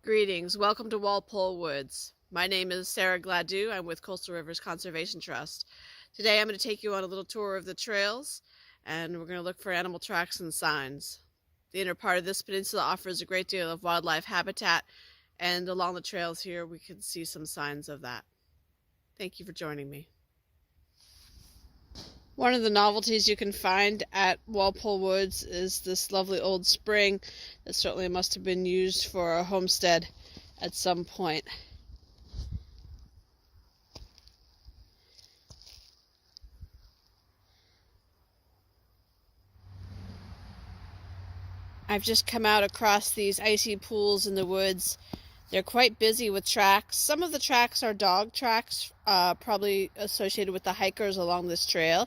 Greetings. Welcome to Walpole Woods. My name is Sarah Gladu. I'm with Coastal Rivers Conservation Trust. Today I'm going to take you on a little tour of the trails, and we're going to look for animal tracks and signs. The inner part of this peninsula offers a great deal of wildlife habitat, and along the trails here we can see some signs of that. Thank you for joining me. One of the novelties you can find at Walpole Woods is this lovely old spring that certainly must have been used for a homestead at some point. I've just come out across these icy pools in the woods. They're quite busy with tracks. Some of the tracks are dog tracks, probably associated with the hikers along this trail,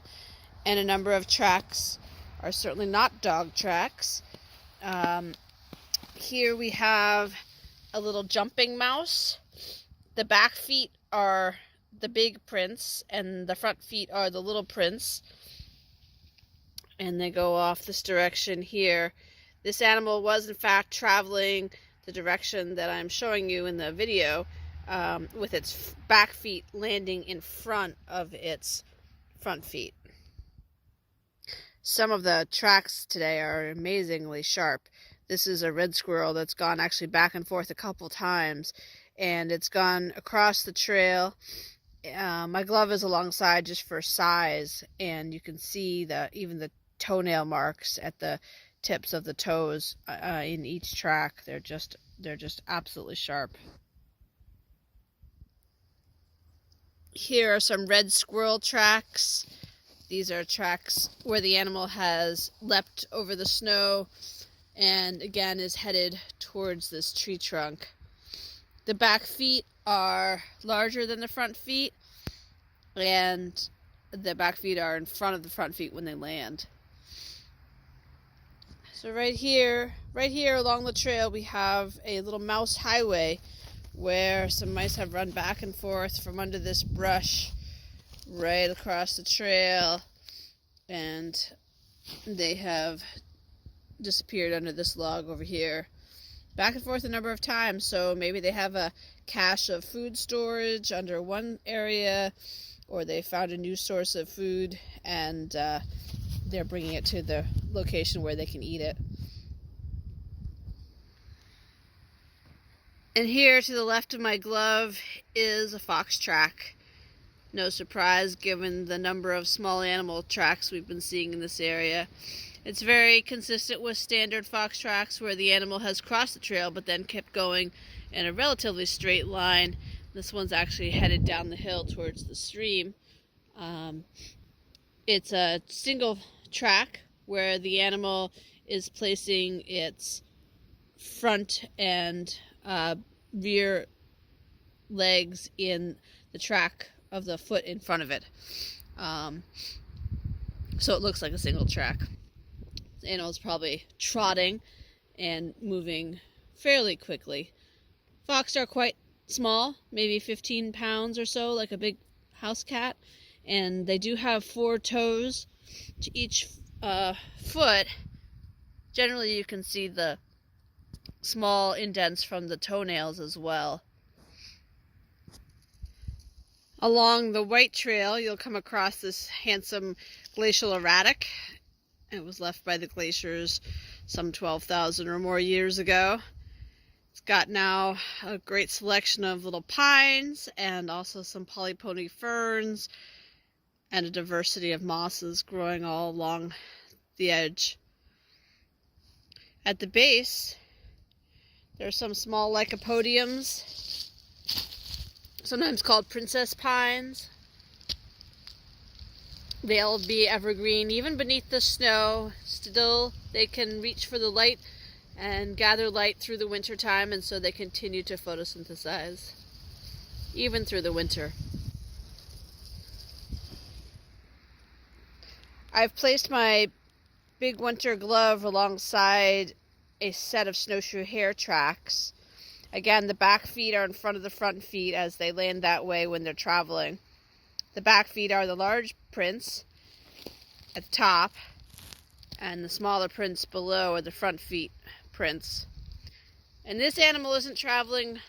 and a number of tracks are certainly not dog tracks. Here we have a little jumping mouse. The back feet are the big prints and the front feet are the little prints, and they go off this direction here. This animal was in fact traveling the direction that I'm showing you in the video, with its back feet landing in front of its front feet. Some of the tracks today are amazingly sharp. This is a red squirrel that's gone actually back and forth a couple times, and it's gone across the trail. My glove is alongside just for size, and you can see even the toenail marks at the tips of the toes in each track. They're just absolutely sharp. Here are some red squirrel tracks. These are tracks where the animal has leapt over the snow and again is headed towards this tree trunk. The back feet are larger than the front feet, and the back feet are in front of the front feet when they land. So right here along the trail we have a little mouse highway where some mice have run back and forth from under this brush right across the trail, and they have disappeared under this log over here. Back and forth a number of times, so maybe they have a cache of food storage under one area, or they found a new source of food and they're bringing it to the location where they can eat it. And here to the left of my glove is a fox track. No surprise given the number of small animal tracks we've been seeing in this area. It's very consistent with standard fox tracks where the animal has crossed the trail but then kept going in a relatively straight line. This one's actually headed down the hill towards the stream. It's a single track where the animal is placing its front and rear legs in the track of the foot in front of it. So it looks like a single track. The animal's probably trotting and moving fairly quickly. Fox are quite small, maybe 15 pounds or so, like a big house cat, and they do have 4 toes to each foot. Generally you can see the small indents from the toenails as well. Along the White Trail you'll come across this handsome glacial erratic. It was left by the glaciers some 12,000 or more years ago. It's got now a great selection of little pines and also some polypody ferns and a diversity of mosses growing all along the edge. At the base there are some small lycopodiums, sometimes called princess pines. They'll be evergreen even beneath the snow. Still, they can reach for the light and gather light through the winter time, and so they continue to photosynthesize even through the winter. I've placed my big winter glove alongside a set of snowshoe hare tracks. Again, the back feet are in front of the front feet as they land that way when they're traveling. The back feet are the large prints at the top, and the smaller prints below are the front feet prints. And this animal isn't traveling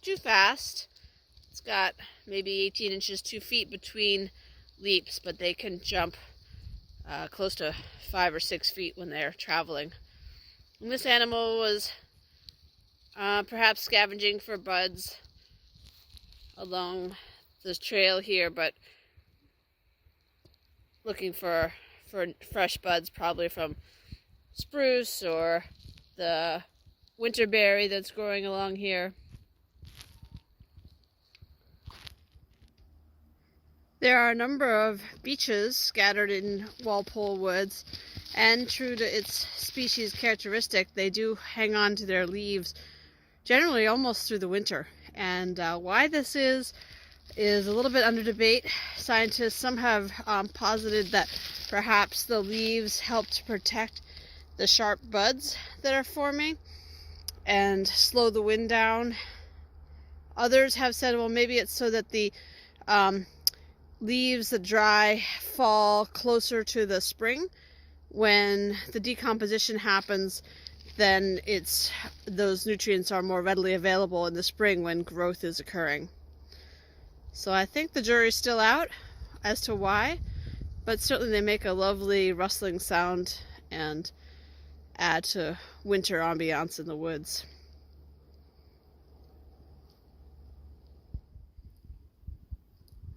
too fast. It's got maybe 18 inches, 2 feet between leaps, but they can jump close to 5 or 6 feet when they're traveling. And this animal was perhaps scavenging for buds along the trail here, but looking for fresh buds, probably from spruce or the winterberry that's growing along here. There are a number of beeches scattered in Walpole Woods, and true to its species characteristic, they do hang on to their leaves generally almost through the winter. And why this is a little bit under debate. Scientists, some have posited that perhaps the leaves help to protect the sharp buds that are forming and slow the wind down. Others have said, well, maybe it's so that the leaves that dry fall closer to the spring. When the decomposition happens, then those nutrients are more readily available in the spring when growth is occurring. So I think the jury's still out as to why, but certainly they make a lovely rustling sound and add to winter ambiance in the woods.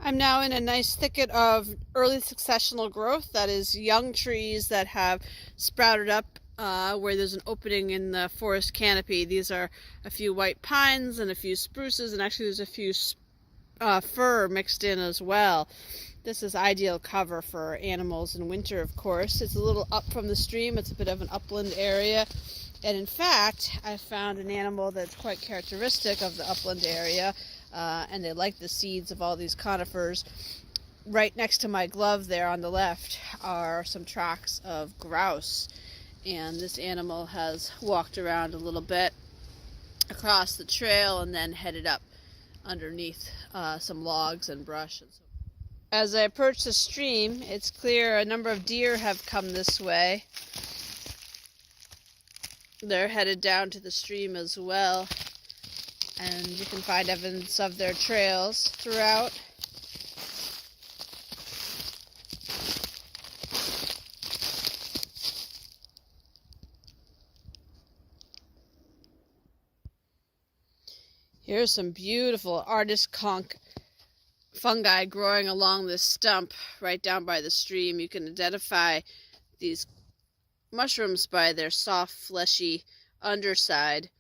I'm now in a nice thicket of early successional growth, that is young trees that have sprouted up where there's an opening in the forest canopy. These are a few white pines and a few spruces, and actually there's a few fir mixed in as well. This is ideal cover for animals in winter, of course. It's a little up from the stream. It's a bit of an upland area. And in fact, I found an animal that's quite characteristic of the upland area, and they like the seeds of all these conifers. Right next to my glove there on the left are some tracks of grouse. And this animal has walked around a little bit across the trail and then headed up underneath some logs and brush. As I approach the stream, it's clear a number of deer have come this way. They're headed down to the stream as well, and you can find evidence of their trails throughout. Here's some beautiful artist conch fungi growing along this stump right down by the stream. You can identify these mushrooms by their soft, fleshy underside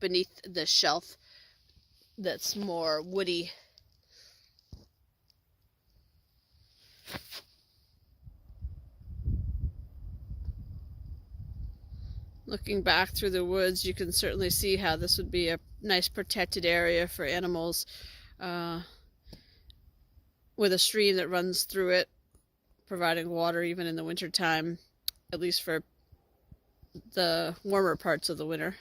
beneath the shelf that's more woody. Looking back through the woods, you can certainly see how this would be a nice protected area for animals with a stream that runs through it, providing water even in the wintertime, at least for the warmer parts of the winter.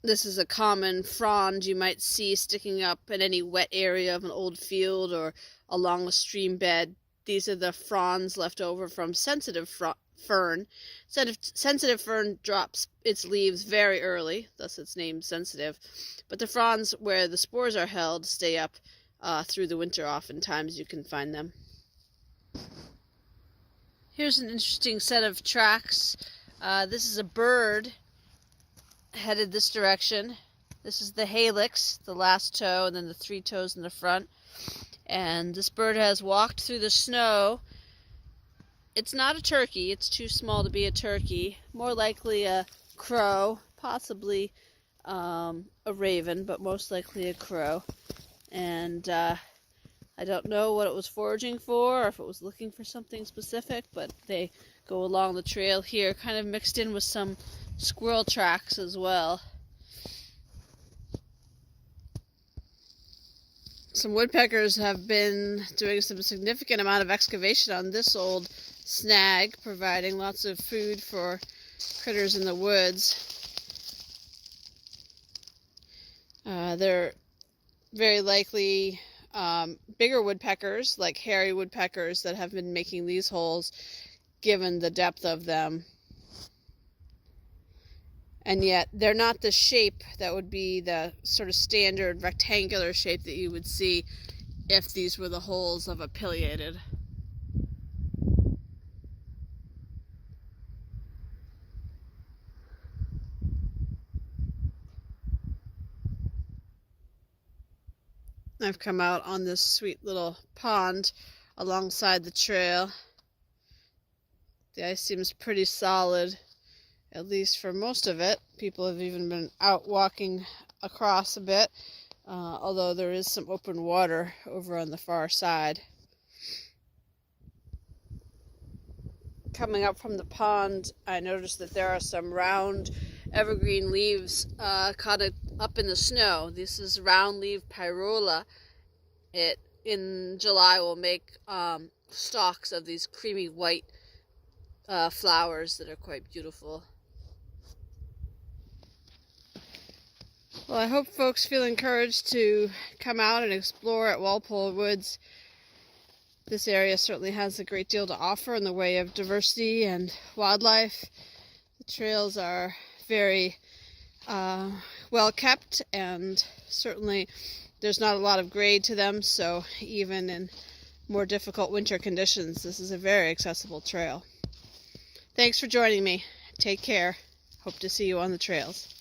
This is a common frond you might see sticking up in any wet area of an old field or along a stream bed. These are the fronds left over from sensitive fern. Sensitive fern drops its leaves very early, thus it's named sensitive. But the fronds where the spores are held stay up through the winter. Oftentimes you can find them. Here's an interesting set of tracks. This is a bird headed this direction. This is the halix, the last toe, and then the 3 toes in the front. And this bird has walked through the snow. It's not a turkey. It's too small to be a turkey. More likely a crow, possibly a raven, but most likely a crow. And I don't know what it was foraging for, or if it was looking for something specific, but they go along the trail here, kind of mixed in with some squirrel tracks as well. Some woodpeckers have been doing some significant amount of excavation on this old snag, providing lots of food for critters in the woods. They're very likely bigger woodpeckers, like hairy woodpeckers, that have been making these holes. given the depth of them. And yet they're not the shape that would be the sort of standard rectangular shape that you would see if these were the holes of a pileated. I've come out on this sweet little pond alongside the trail. The ice seems pretty solid, at least for most of it. People have even been out walking across a bit, although there is some open water over on the far side. Coming up from the pond, I noticed that there are some round evergreen leaves caught up in the snow. This is round leaf Pyrolla. It in July will make stalks of these creamy white flowers that are quite beautiful. Well, I hope folks feel encouraged to come out and explore at Walpole Woods. This area certainly has a great deal to offer in the way of diversity and wildlife. The trails are very well kept, and certainly there's not a lot of grade to them, so even in more difficult winter conditions, this is a very accessible trail. Thanks for joining me. Take care. Hope to see you on the trails.